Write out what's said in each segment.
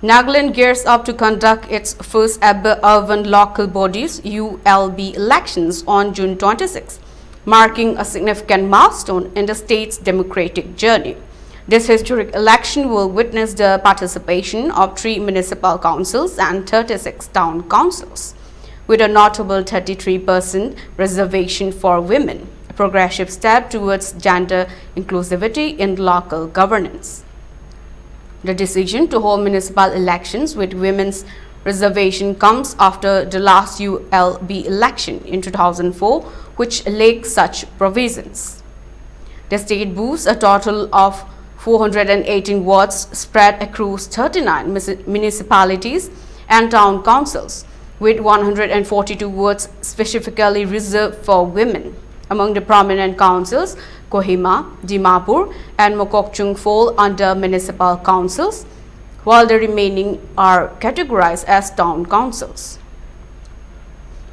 Nagaland gears up to conduct its first ever urban local bodies ULB elections on June 26, marking a significant milestone in the state's democratic journey. This historic election will witness the participation of 3 municipal councils and 36 town councils, with a notable 33% reservation for women, a progressive step towards gender inclusivity in local governance. The decision to hold municipal elections with women's reservation comes after the last ULB election in 2004, which lacked such provisions. The state boasts a total of 418 wards spread across 39 municipalities and town councils, with 142 wards specifically reserved for women. Among the prominent councils, Kohima, Dimapur and Mokokchung fall under municipal councils, while the remaining are categorized as town councils.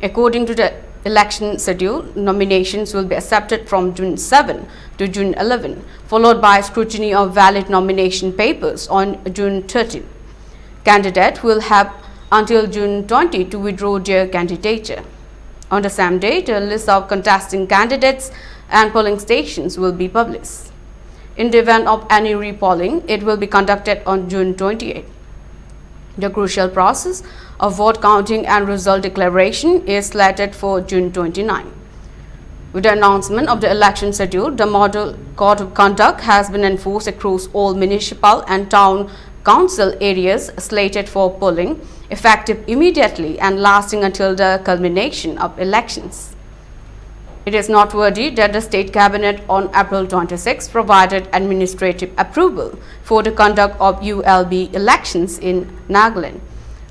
According to the election schedule, nominations will be accepted from June 7 to June 11, followed by scrutiny of valid nomination papers on June 13. Candidates will have until June 20 to withdraw their candidature. On the same day, the list of contesting candidates and polling stations will be published. In the event of any repolling, it will be conducted on June 28. The crucial process of vote counting and result declaration is slated for June 29. With the announcement of the election schedule, the model code of conduct has been enforced across all municipal and town council areas slated for polling, effective immediately and lasting until the culmination of elections. It is noteworthy that the State Cabinet on April 26 provided administrative approval for the conduct of ULB elections in Nagaland,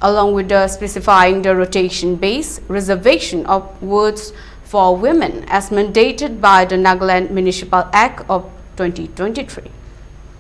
along with specifying the rotation-based reservation of wards for women as mandated by the Nagaland Municipal Act of 2023.